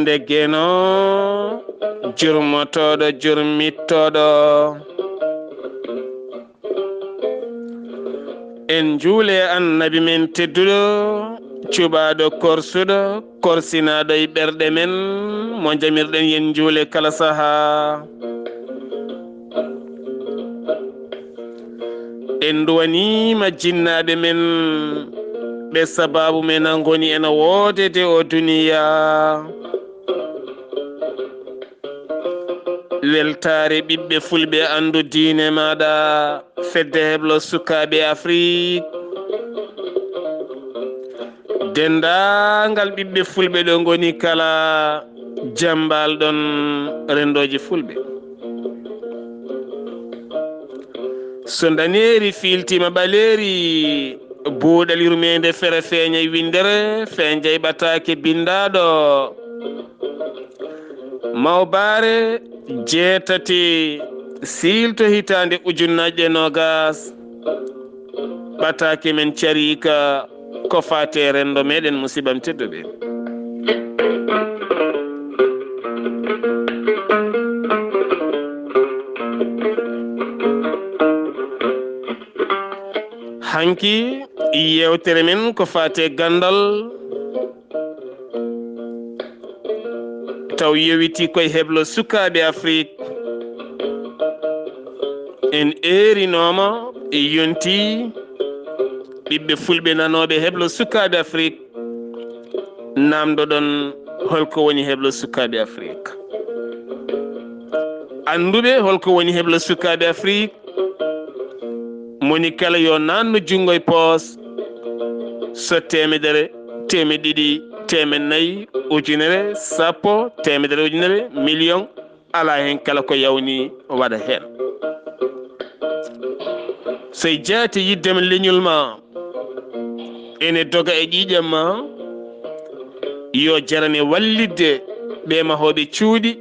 hande geno jurmotoɗo jurmittoɗo en juule annabi men tedduɗo cuɓaɗo korsuɗo korsinaɗo e ɓerɗe men mo jamirɗen yen juule kala saaha en duwanima jinnaɓe men ɓe sababu men a goni ena woodede o duniya weltare ɓiɓɓe fulɓe andu diine maɗa fedde heblo sukaɓe Afrique dendagal ɓiɓɓe fulɓe ɗo goni kala jambal ɗon rendoji fulɓe so daneri filtima ɓaleri buuɗal yurmede fere feeña windere feeña ɓatake bindaɗo mawbare jeetati silto hitande ujunnaje nogas ɓatake men carika ko fate rendo meɗen musibam tedduɓe hanki yewtere men ko fate gandal taw yewiti koye heblo sukaɓe Afrique en erinoma yonti ɓiɓɓe fulɓe nanoɓe heblo sukaɓe Afrique namdoɗon holko woni heblo sukaɓe Afrique anduɓe holko woni heblo sukaɓe Afrique moni kala yo nanno jungo e poos so temedere temedɗiɗi temennayyi ujunere sappo temedere ujunere million ala hen kala ko yawni waɗa hen so jaati yiddema leñol ma ene doga e ƴiƴam ma yo jarane wallidde ɓe mahoɓe cuuɗi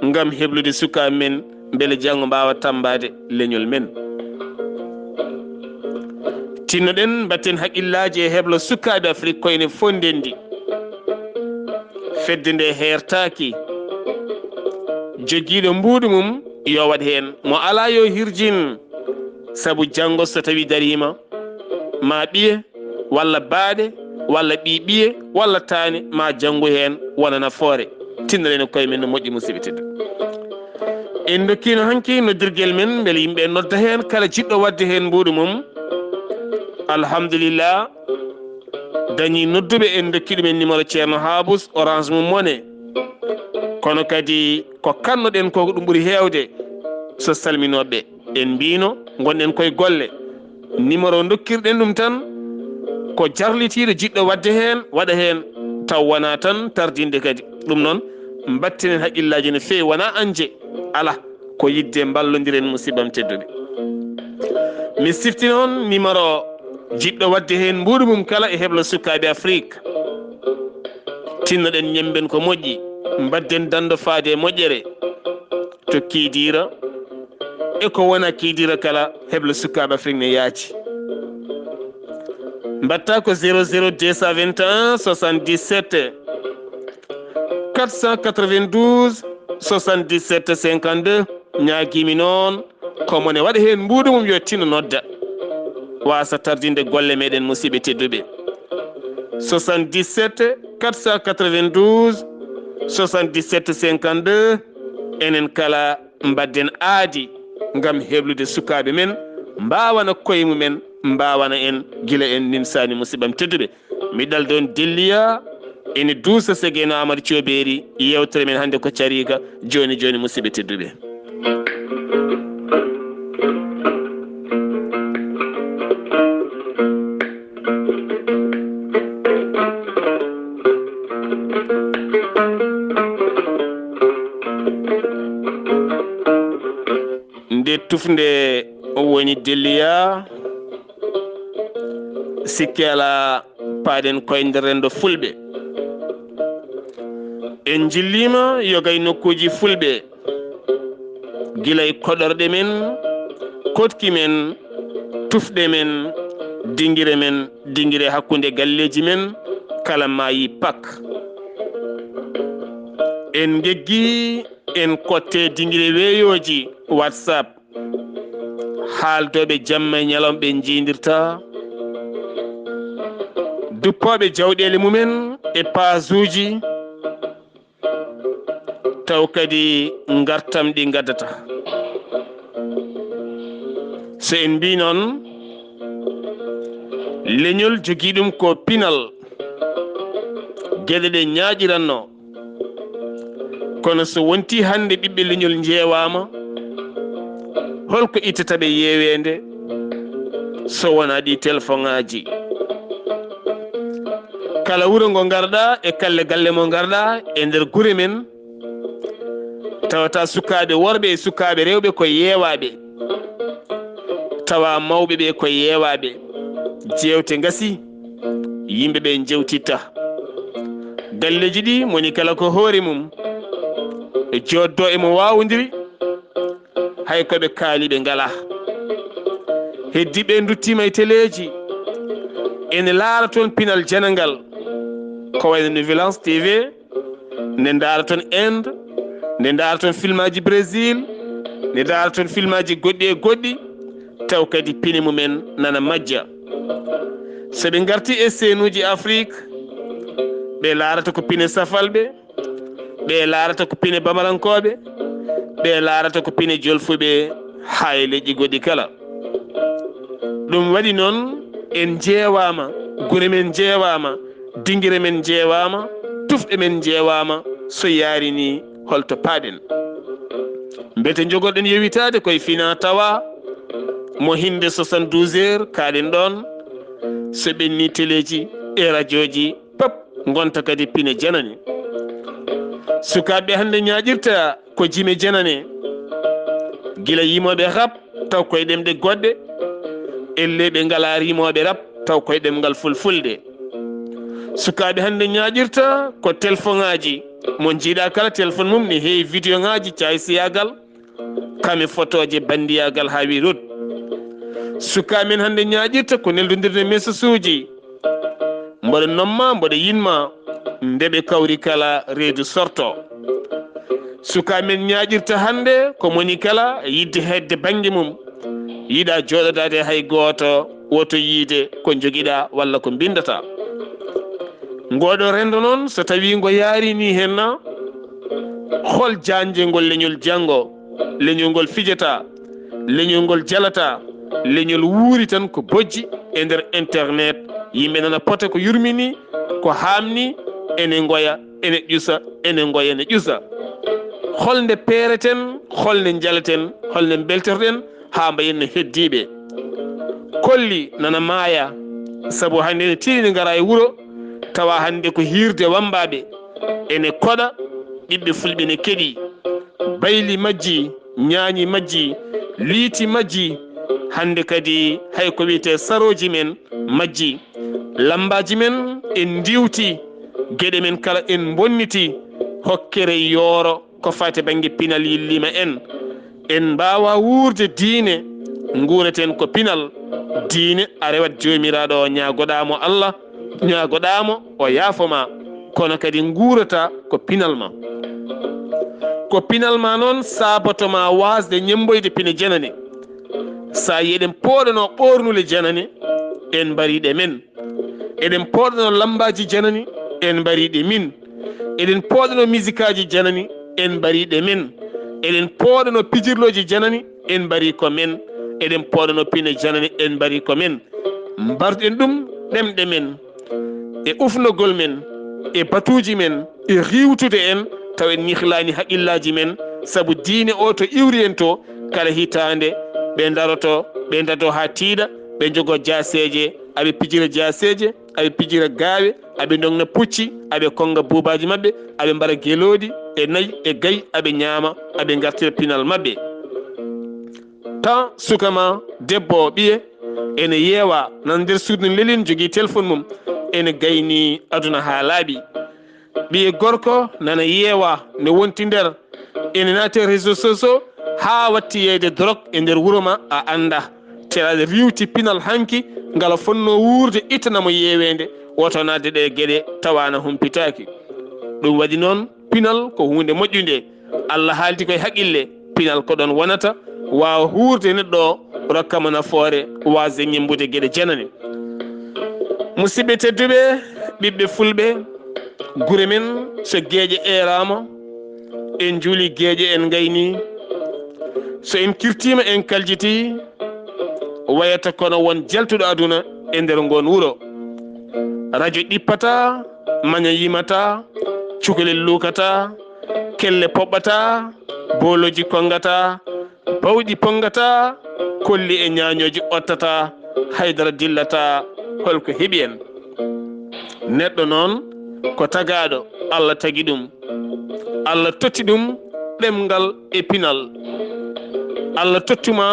ngam heblude sukaɓe men beele janggo mbawa tambade leñol men tinnoɗen batten haqqillaji e heblo sukaɓe Afrique koyne fondendi fedde nde hertaki joguiɗo mbuɗu mum yo waɗ hen mo ala yo hirjin saabu janggo so tawi darima ma ɓiye walla baaɗe walla ɓiɓiye walla taane ma janggo hen wona nafoore tinnoɗen koye men no moƴƴi musidɓe teddu en dokkino hanki noddirguel men beele yimɓe nodda hen kala jiɗɗo wadde hen mbuɗu mum alhamdulillah dañi nodduɓe en dokki ɗumen numéro ceerno Habous orange mum mone kono kadi ko kannoɗen ko ɗum ɓuuri hewde so salminoɓe en mbino gonɗen koye golle numéro dokkirɗen ɗum tan ko jarlitiɗo jiɗɗo wadde hen waɗa hen taw wona tan tardinde kadi ɗum noon battinen haqqillaji no fewi wona anje ala ko yidde ballodiren musidɓam tedduɓe mi sifti noon numéro jiɗɗo wadde hen mbuɗu mum kala e heblo sukaɓe Afrique tinnoɗen ñemben ko moƴƴi mbadden dando faade moƴƴere to kiidira e ko wona kiidira kala heblo sukaɓe Afrique ne yaaci mbatta ko 00 221 77 492 77 52 ñaguimi noon komone waɗa hen mbuɗu mum yo tinno nodda wasa tardinde golle meɗen musidɓe tedduɓe 77 492 77 52 enen kala mbadden aadi ngam heblude sukaɓe men mbawana koye mumen mbawana en gila en nimsani musidɓam tedduɓe mi ɗalde on delliya ene duusa segeno Amadou Thioɓeri yewtere men hande ko carika joni joni musidɓe tedduɓe nde tufde woni delliya sikki ala paaɗen koye nder rendo fulɓe en jillima yogay nokkuji fulɓe guilay koɗorɗe men kotki men tufɗe men dinguire hakkude galleji men kala mayi pak en geggi en kotte dingire weeyoji WhatsApp haaldoɓe jamma e ñalawma ɓe jiidirta duppoɓe jawɗele mumen e page uji taw kadi gartam ɗi gaddata so en mbi noon leñol jogii ɗum ko pinal gueɗe ɗe ñaaƴiranno kono so wonti hande ɓiɓɓe leñol jeewama holko ittataɓe yeewede so wona ɗi téléphone aji kala wuro ngo garɗa e kalle galle mo garɗa e nder gure men tawata sukaɓe worɓe e sukaɓe rewɓe ko yeewaɓe tawa mawɓe ɓe ko yeewaɓe jewte gasi yimɓeɓe jewtitta galleji ɗi moni kala ko hoore mum e joddo emo wawodiri hay koɓe kaaliɓe ngala heddiɓe duttima e téléji ene laara toon pinal janangal ko wayno Nouvellance TV nde daara toon Inde nde daara toon film aji Brésil nde daara toon film aji goɗɗi e goɗɗi taw kadi pine mumen nana majja so ɓe garti e seenuji Afrique ɓe laarata ko pine safalɓe ɓe laarata ko pine bamarankoɓe ɓe laarata ko pine jolfuɓe ha e leƴƴi goɗɗi kala ɗum waɗi noon en jeewama gure men jeewama dinguire men jeewama tufɗe men jeewama so yaari ni holto paaɗen mbete jogorɗen yewitade koye fina tawa mo hinde 72 heures kaɗen ɗon so ɓenni téléji e radio ji pop gonta kadi pine janane sukaɓe hande ñaƴirta ko jime janane gila yimoɓe rap taw koye ɗemɗe goɗɗe elle ɓe ngala rimoɓe rap taw koye ɗemgal fulfulde sukaɓe hande ñaƴirta ko téléphone aji mo jiiɗa kala téléphone mum ne heewi vidéo ngaji caysiyagal kame photoje bandiyagal ha wi rod suka men hande ñaƴirta ko neldodirde message uji mboɗo nomma mboɗo yinma ndeɓe kawri kala reedu sorto suka men ñaƴirta hande ko moni kala yidde hedde banggue mum yiiɗa joɗodade hay goto woto yiide ko joguiɗa walla ko bindata ngoɗo rendo noon so tawi ngo yaari ni henna hol janje ngol leñol janggo leñol ngol fijata leñol ngol jalata leñol wuuri tan ko bojji e nder internet yimɓe nana pota ko yurmini ko hamni ene goya ene ƴusa ene goya ene ƴusa holnde peereten holnde jaleten holnde beltorɗen ha mbayenno heddiɓe kolli nana maaya saabu hande ne tiiɗi gara e wuuro tawa hande ko hirde wambaɓe ene koɗa ɓiɓɓe fulɓe ne keeɗi bayli majji ñaañi majji liiti majji hande kadi hay ko wiyete saroji men majji lambaji men en diwti gueɗe men kala en bonniti hokkere yooro ko fate banggue pinal yillima en mbawa wuurde diine guureten ko pinal diine a rewat jomiraɗo o ñagoɗamo Allah ñagoɗamo o yaafoma kono kadi guurata ko pinal ma noon sabatoma wasde ñemboyde pine janane sa yi eɗen pooɗano ɓornule janane en mbariɗe men eɗen pooɗano lambaji janani en mbariɗe min eɗen pooɗano musique aji janani en mbariɗe men eɗen pooɗano pijirloji janani en mbari ko men eɗen pooɗano pine janani en mbari ko men mbarɗen ɗum ɗemɗe men e ufnogol men e batuji men e riwtude en taw en nihlani haqillaji men saabu diine o to iwri en to kala hitande ɓe daroto ha tiiɗa ɓe jogo jaseje aɓe pijira jaseje aɓe pijira gaawe aɓe dogna pucci aɓe konga buubaji mabɓe aɓe mbara guelodi e nayyi e gayi aɓe ñaama aɓe gartira pinal mabɓe tan sukama debbo ɓiye ene yeewa nan nder suudu no lelin jogui téléphone mum ene gayni aduna ha laaɓi ɓiye gorko nana yeewa ne wonti nder ene naate réseau sociaux ha watti yeyde drogue e nder wuuro ma a anda telaɗe riwti pinal hanki ngala fonno wuurde ittanamo yeewede woto nadde ɗe gueɗe tawana humpitaki ɗum waɗi noon pinal ko hunde moƴƴude Allah haalti koye haqqille pinal ko ɗon wonata wawa huurde neɗɗo o rokkamo nafoore wasde ñembude gueɗe janane musidɓe tedduɓe ɓiɓɓe fulɓe gure men so gueeƴe eerama en juuli gueeƴe en gayni so en kirtima en kaljiti wayata kono won jaltuɗo aduna e nder ngon wuuro radio ɗippata maña yimata cukalel lukata kelle poɓɓata boloji kongata bawɗi pongata kolli e ñañoji ottata haydara dillata holko heeɓi en neɗɗo noon ko tagaɗo Allah tagi ɗum Allah totti ɗum ɗemgal e pinal Allah tottuma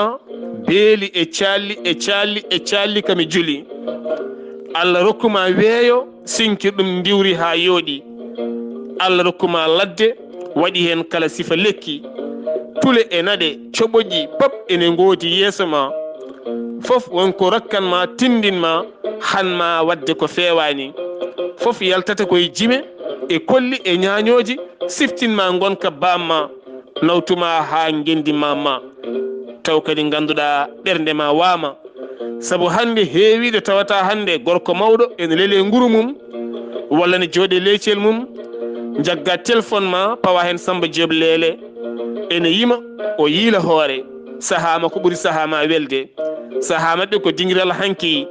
beeli e calli kami juli Allah rokkuma weeyo sinkir ɗum diwri ha yooɗi Allah rokkuma ladde waɗi hen kala sifa lekki tule e naɗe coɓoƴƴi pop ene goodi yeeso ma fof wonko rokkanma tindinma hanma wadde ko fewani fof yaltata koye jime e kolli e ñañoji siftinma gonka bamma nawtuma ha gendima ma taw kadi ganduɗa ɓernde ma wama saabu hande heewiɗo tawata hande gorko mawɗo ene leele nguru mum walla ne jooɗe leecel mum jagga téléphone ma pawa hen Samba Diop leele ene yima o yiila hoore sahama ko ɓuuri sahama welde saha mabɓe ko dingiral hanki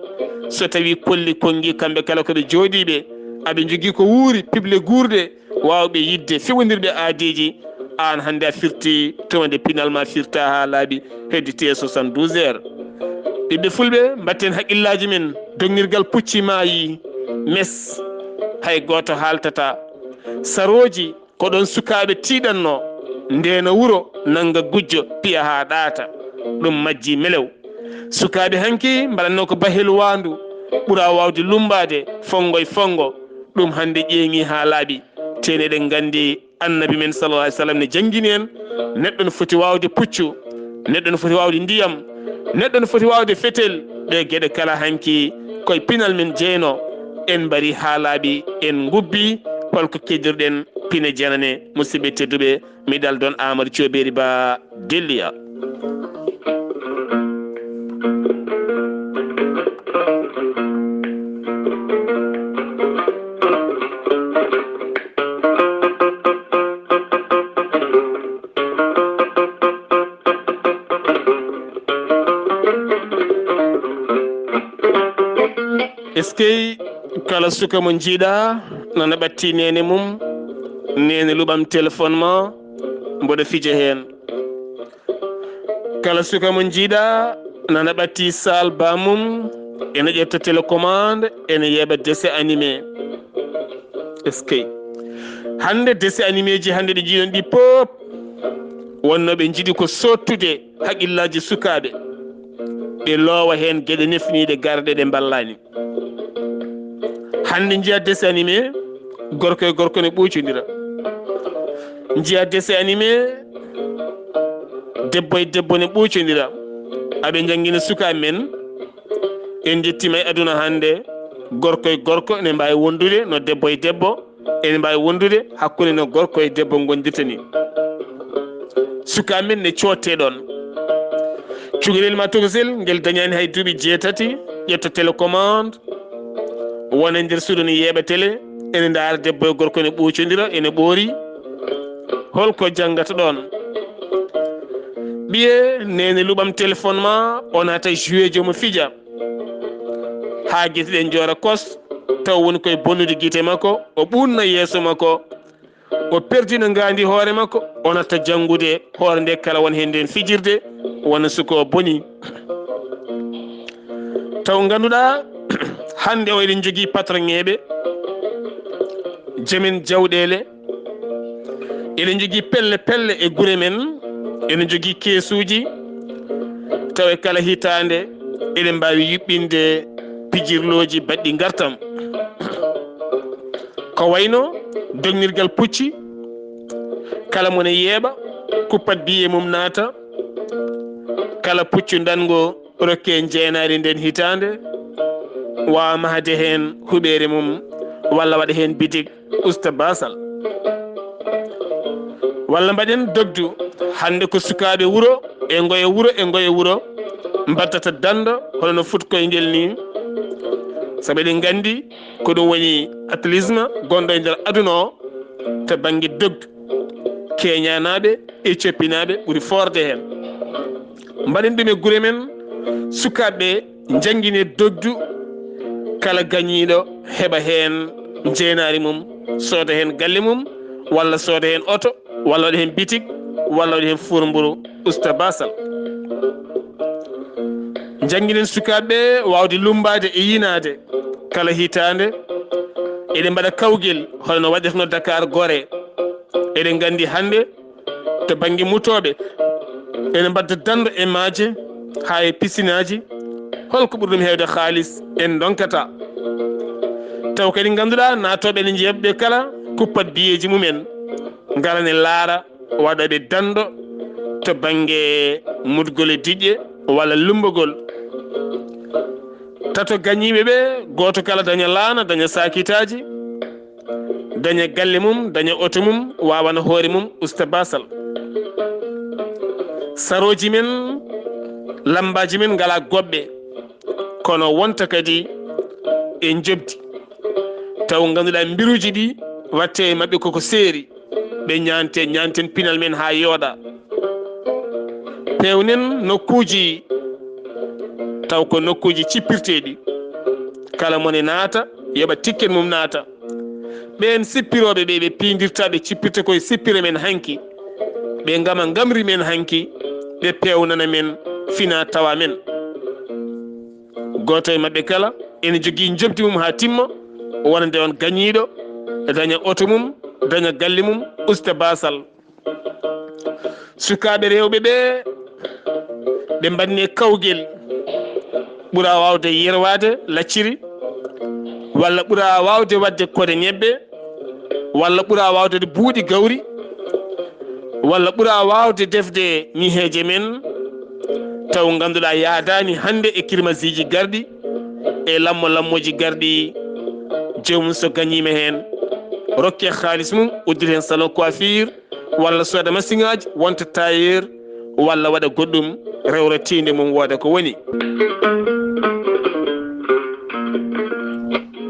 so tawi kolli kongi kamɓe kala koɓe jooɗiɓe aɓe jogui ko wuuri pible guurde wawɓe yidde fewodirɓe aadeji an hande a firti towde pinal ma firta ha laaɓi heddite 72 heures ɓiɓɓe fulɓe mbatten haqqillaji men dognirgal pucci maayi mes hay goto haltata saroji ko ɗon sukaɓe tiɗanno ndeno wuuro nanga gujjo piya ha ɗaata ɗum majji melew sukaɓe hanki mbaɗanno ko bahel wandu ɓuura wawde lumbade fongo e fongo ɗum hande ƴeeŋi ha laaɓi tene eɗen gandi annabi men sallallah alih sallam ne jangguini en neɗɗo ne foti wawde puccu neɗɗo ne foti wawde ndiyam neɗɗo ne foti wawde fetel ɗe gueɗe kala hanki koye pinal men jeyno en mbari ha laaɓi en gubbi holko keddirɗen pine janane musidɓe tedduɓe miɗal don Amadou Thioɓeri Ba Delliya est ce que kala suka mo jiiɗa nana ɓatti nene mum nene luɓam téléphone ma mboɗo fija hen kala suka mo jiiɗa nana ɓatti sal bamum ene ƴetta télécommande ene yeeɓa dessin animé est ce que hande dessin animé ji hande ɗi jiiɗon ɗi pop wonno ɓe jiiɗi ko sottude haqqillaji sukaɓe ɓe loowa hen gueɗe nefniɗe garɗe ɗe ballani hande jiiya dessin animé gorko e gorko ne ɓuucodira jiiya dessin animé debbo e debbo ne ɓuucodira aɓe jangguina sukaɓe men en jettima e aduna hande gorko e gorko ne mbawi wondude no debbo e debbo ene mbawi wondude hakkude no gorko e debbo gondirta ni sukaɓe men ne cotte ɗon cukalel ma tokosel ngel dañani hay duuɓi 6 ƴetta télécommande wona e nder suudu ne yeeɓa télé ene ndaara debbo e gorko ne ɓuucodira ene ɓoori holko janggata ɗon ɓiye nene luɓam téléphone ma o naata joué jomo fija ha guite ɗen joora kos taw woni koye bonnude guite makko o ɓunna yeeso makko o perdino ngandi hoore makko o natta janggude hoore nde kala won hen nden fijirde wona suko o boni taw ganduɗa hande o eɗen jogui patron ŋeɓe jamin jawɗele eɗen jogui pelle pelle e guure men eɗen jogui keesuji tawa kala hitande eɗen mbawi yuɓɓinde pijirloji baɗɗi gartam ko wayno dognirgal pucci kala mone yeeɓa kuppat biye mum naata kala puccu dango rokke jeenade nden hitande wawa mahde hen huɓere mum walla waɗa hen bidig usta basal walla mbaɗen dogdu hande ko sukaɓe wuro e ngoye wuro mbaddata dando hono no futkoyngel ni saabu eɗen gandi ko ɗum woni athlétisme gonɗo e nder aduna o to banggue dogdu keñanaɓe e coppinaɓe ɓuuri forde hen mbaɗen ɗum e guure men sukaɓeɓe jangguine dogdu kala gañiɗo heɓa hen jeenari mum sooda hen galle mum walla sooda hen oto walla waɗa hen bitik walla waɗa hen furmburu usta basal jangguinen sukaɓeɓe wawde lumbade e yinade kala hitande eɗen mbaɗa kawguel holno waɗirno Dakar Gorée eɗen gandi hande to banggue mutoɓe ene mbadda dando e maaje ha e piscine aji holko ɓuri ɗum hewde haalis en donkata taw kadi ganduɗa natoɓe ene jeeɓaɓe kala kuppat biyeji mumen garane laara waɗaɓe dando to banggue mudgol e diƴƴe walla lumbogol tato gañiɓe ɓe goto kala daña laana daña sakitaji daña galle mum daña oto mum wawana hoore mum usta basal saroji men lambaji men ngala goɓɓe kono wonta kadi en jobdi taw ganduɗa mbiruji ɗi watte e mabɓe koko seeri ɓe ñanten pinal men ha yooɗa pewnen nokkuji taw ko nokkuji cippirteɗi kala mone naata yoɓa ticket mum naata ɓen sippiroɓe ɓe ɓe pindirtaɓe cippirta koye sippire men hanki ɓe gama gamri men hanki ɓe pewnana men fina tawa men goto e mabɓe kala ene jogui jobdi mum ha timma wonande on gañiɗo daña oto mum daña galle mum usta basal sukaɓe rewɓe ɓe ɓe mbanni kawguel ɓuura wawde yerwade lacciri walla ɓuura wawde wadde kode ñebbe walla ɓuura wawde buuɗi gawri walla ɓuura wawde defde ñiheje men taw ganduɗa yaadani hande e kirmasiji garɗi e lammoji garɗi jomum so gañima hen rokke halis mum uddiri hen salon coiffure walla sooda machine aji wonta tailleur walla waɗa goɗɗum rewra tinde mum wooda ko woni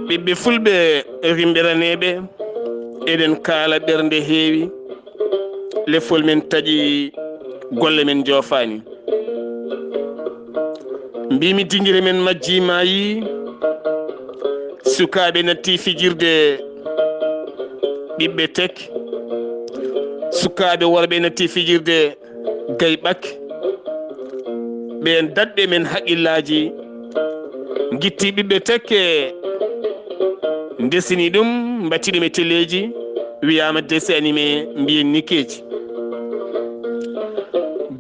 ɓiɓɓe fulɓe rimbiraneɓe eɗen kaala ɓernde heewi lefol men taaƴi golle men joofani mbimi dinguire men majji maayi sukaɓe natti fijirde ɓiɓɓe tek sukaɓe worɓe natti fijirde gayɓak ɓen daɗɓe men haqqillaji guitti ɓiɓɓe tekke desini ɗum mbatti ɗum e telleji wiyama dessin animé mbiyen nikkeji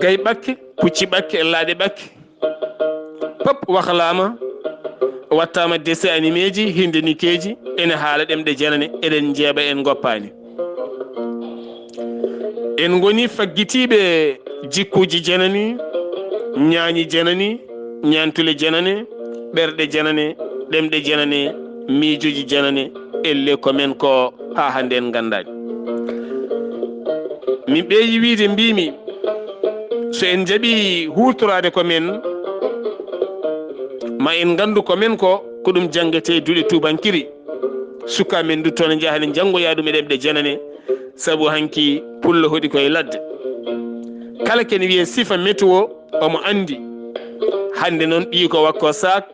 gayɓak pucci ɓakke laaɗe ɓakke pop wahlama wattama dessin animé ji hinde nikkeji ene haala ɗemɗe janane eɗen jeeɓa en goppani en goni faggitiɓe jikkuji janani ñaañi janani ñantule janane ɓerɗe janane ɗemɗe janane miijoji janane elle ko men ko ha hande en gandani min ɓeeyi wiide mbimi so en jaaɓi hutorade ko men ma en gandu ko men ko ɗum janggete duuɗe tubankiri suka men duttone jahane janggoya ɗum e ɗemɗe janane saabu hanki pullo hoɗi koye ladde kala ken wiye sifa météo omo andi hande noon ɓi ko wakko sak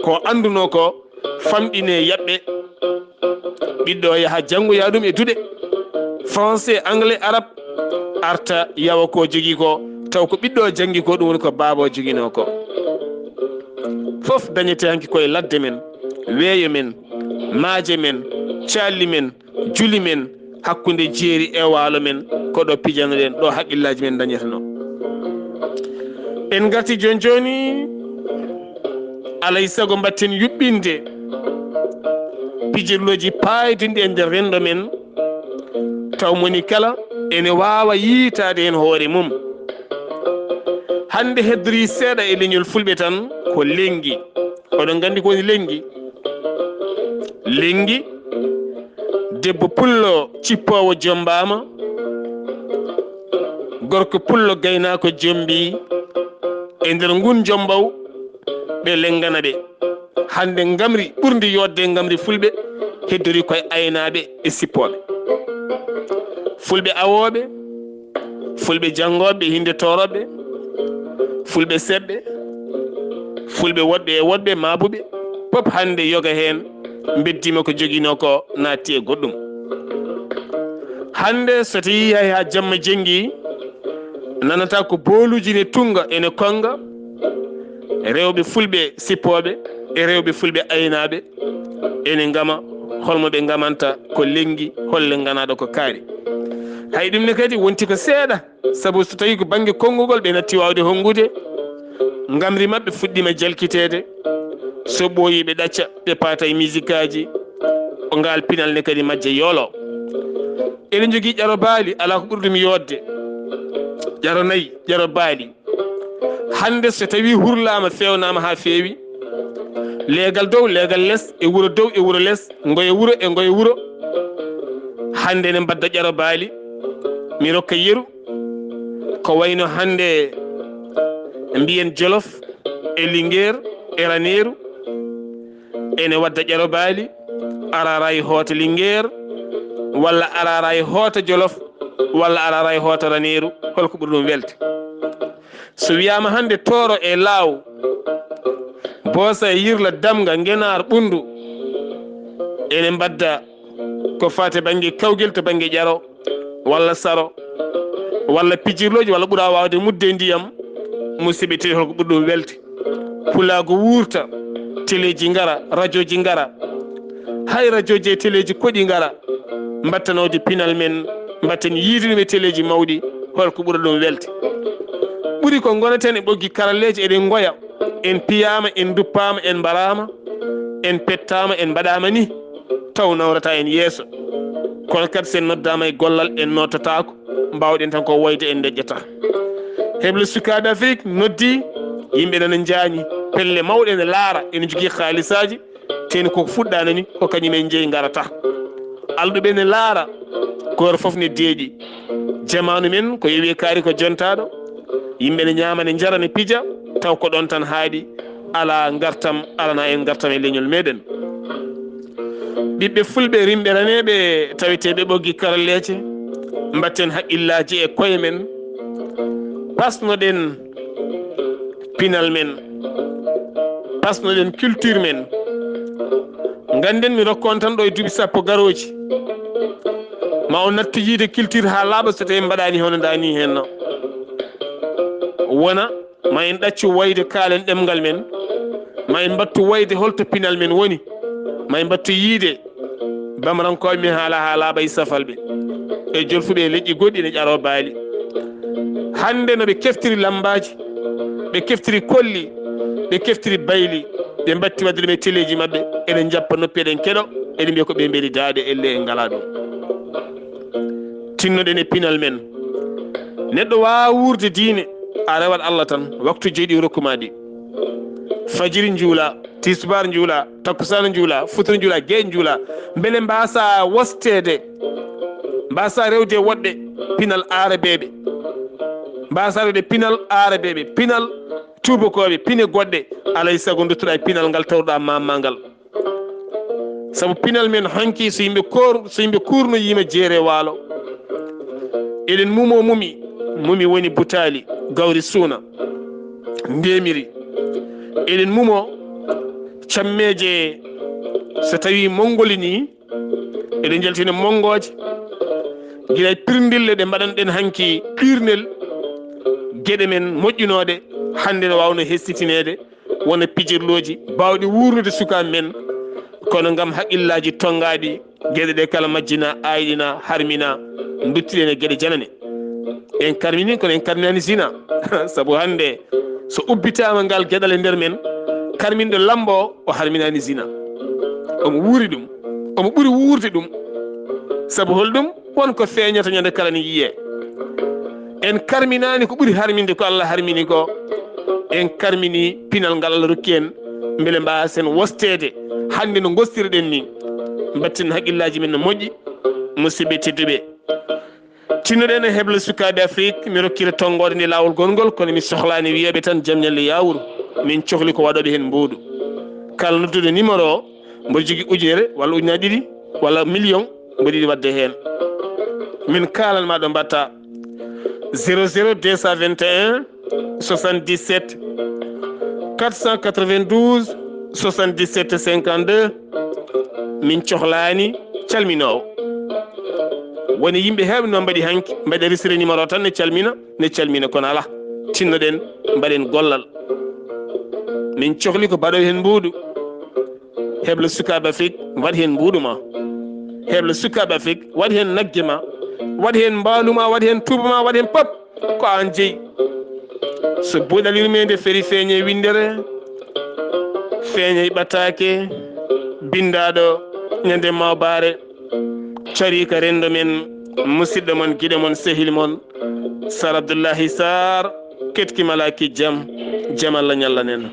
ko anduno ko famɗine yaɓɓe ɓiɗɗo yaaha janggoya ɗum e duuɗe français anglais arabe arta yawa ko jogui ko taw ko ɓiɗɗo janggi ko ɗum woni ko baaba joguino ko fof dañete hanki koye ladde men weeyo men maaje men calli men juli men hakkude jeeri e waalo men ko ɗo pijanoɗen ɗo haqqillaji men dañeteno en garti joni joni alay saago mbatten yuɓɓinde pijirloji paydinɗi e nder rendo men taw moni kala ene wawa yiitade hen hoore mum hande heddori seeɗa e leñol fulɓe tan ko lengi oɗon gandi ko woni lengi lengi debbo pullo cippowo jombama gorko pullo gaynako jombi e nder ngun jombaw ɓe lengana ɓe hande ngamri ɓurdi yodde ngamri fulɓe heddori koye aynaɓe e sippoɓe fulɓe awoɓe fulɓe jangoɓe hinde toroɓe fulɓe seɓɓe fulɓe woɗɓe e woɗɓe mabuɓe pop hande yoga hen beddima ko joguino ko natti e goɗɗum hande so tawi hay ha jamma jenggi nanata ko booluji ne tunga ene konga rewɓe fulɓe sippoɓe e rewɓe fulɓe aynaɓe ene gama holmo ɓe gamanta ko lenggi holle ganaɗo ko kaari hay ɗum ne kadi wonti ko seeɗa saabu so tawi ko banggue konngugol ɓe natti wawde honngude ngamri mabɓe fuɗɗima jalkitede so ɓooyi ɓe ɗacca ɓe paata e musique aji o ngal pinal ne kadi majje yoolo eɗen jogui ƴaro baali ala ko ɓuri ɗum yodde ƴaro nayyi ƴaro baali hande so tawi hurlama fewnama ha feewi leegal dow leegal less e wuuro dow e wuuro less ngoye wuuro e ngoye wuuro hande ne mbadda ƴaro baali mi rokka yeru ko wayno hande mbiyen Jolof e Linguére e Raneru ene wadda ƴaro baali arara e hoota Linguére walla arara e hoota Jolof walla arara e hoota Raneru holko ɓuri ɗum welde so wiyama hande tooro e laaw boosa e yirla damga ngenar ɓundu ene mbadda ko fate banggue kawguel to banggue ƴaro walla saro walla pijirloji walla ɓuura wawde mudde ndiyam musidɓe tiri holko ɓuri ɗum welde pulago wurta téléji ngara radio ji ngara hay radio ji e téléji koɗi ngara mbattanode pinal men mbatten yiiduɗum e téléji mawɗi holko ɓuri ɗum welde ɓuri ko gonaten e ɓoggi karalleji eɗen goya en piyama en duppama en mbarama en pettama en mbaɗama ni taw nawrata en yeeso kono kadi sen noddama e gollal en nottatako mbawɗen tan ko woyde en deƴƴata heble sukaɓe Afrique noddi yimɓe nana jañi pelle mawɗe ene laara ene jogui haalisaji teni koko fuɗɗano ni ko kañumen jeeyi garata alɗuɓe ne laara goto foof ne deeƴi jamanu men ko yewi kaari ko jontaɗo yimɓe ne ñama ne jara ne pija taw ko ɗon tan haaɗi ala gartam alana en gartam e leñol meɗen ɓiɓɓe fulɓe rimɓe raneɓe taweteɓe ɓoggi karalleje mbatten haqqillaji e koye men pasnoɗen pinal men pasnoɗen culture men ganden mi rokkon tan ɗo e duuɓi sappo garoji ma o nattu yiide culture ha laaɓa so tawi mbaɗani hono dani henno wona ma en ɗaccu wayde kaalen ɗemgal men ma en mbattu wayde holto pinal men woni ma en mbattu yiide bamarankoɓe min haala ha laaɓa e safalɓe e jolfuɓe e leƴƴi goɗɗi ne ƴaro baali hande no ɓe keftiri lambaji ɓe keftiri kolli ɓe keftiri bayli ɓe mbatti wadde ɗum e téléji mabɓe eɗen jappa noppi eɗen keɗo eɗen mbiya ko ɓe mbeɗi daade elle en ngala ɗum tinnoɗen e pinal men neɗɗo wawa wurde diine a rewat Allah tan waktu jeyɗi rokkuma ɗi fajiri juula tisubar juula takkusana juula futuro juula gueƴe juula beele mbasa wostede mbasa rewde woɗɓe pinal arabeɓe mbasa rewde pinal arabeɓe pinal tubakoɓe pine goɗɗe alay saago duttoɗa e pinal ngal tawɗa mamma ngal saabu pinal men hanki so yimɓe kurno yima jeere waalo eɗen mumo mumi woni butali gawri suuna ndemiri eɗen mumo cammeje so tawi mongoli ni eɗen jaltina mongoje guila pirdille ɗe mbaɗanɗen hanki ɗirnel gueɗe men moƴƴinoɗe hande ne wawno hestitinede wona pijirloji bawɗi wurnude sukaɓe men kono gam haqqillaji tongaɗi gueɗe ɗe kala majjina ayɗina harmina duttiɗen e gueɗe janane en karmini kono en karminani sina saabu hande so ubbitama ngal gueɗal e nder men karminɗo lambo o harminani sina omo wuuri ɗum omo ɓuuri wuurde ɗum saabu holɗum wonko feeñata ñande kala ne yiye en karminani ko ɓuuri harminde ko Allah harmini ko en karmini pinal ngal Allah rokki en beele mbasen wostede hande no gostiriɗen ni batten haqqillaji men no moƴƴi musidɓe tedduɓe tinnoɗen e heble sukaɓe Afrique mi rokkira tonggode nde lawol gongol kono mi sohlani wiyaɓe tan jaam ñalle yawuru min cohli ko waɗoɓe hen mbuuɗu kala noddude numéro o mboɗo jogui ujunere walla ujunaje ɗiɗi walla million mboɗo yiɗi wadde hen min kalanma ɗo mbatta 00 221 77 492 77 52 min cohlani calminowo woni yimɓe heewɓe noon mbaɗi hanki mbaɗi resiré numéro tan ne calmina kono ala tinnoɗen mbaɗen gollal min cohli ko mbaɗo hen mbuuɗu heble sukaɓe Afrique waɗ hen mbuuɗu ma heble sukaɓe Afrique waɗ hen naggue ma waɗ hen mbaluma waɗ hen tuuba ma waɗ hen pop ko an jeeyi so buuɗal yurmede feeri feeñe windere feeñe ɓattake bindaɗo ñande mawbare carika rendo men musidɗo mon guiɗo mon sehil mon Sar Abdoullahi Sarr ketki malaki jaam jaam Allah ñallanen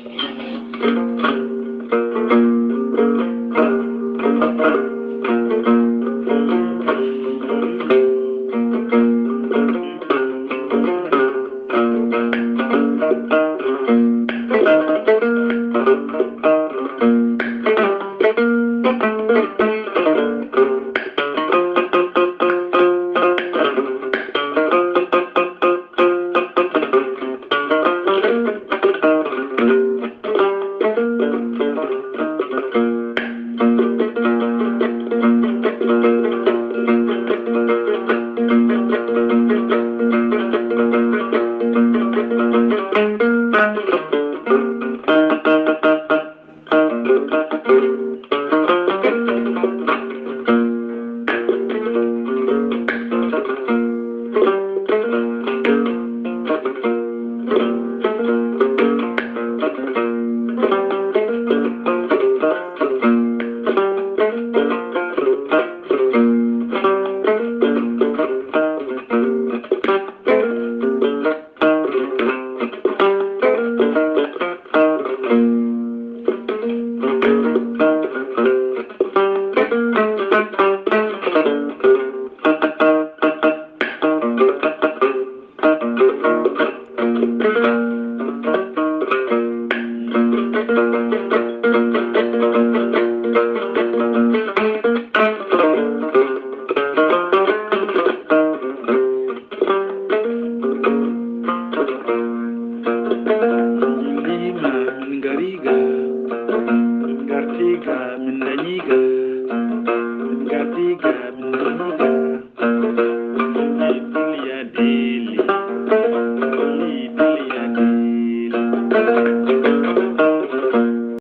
Gariga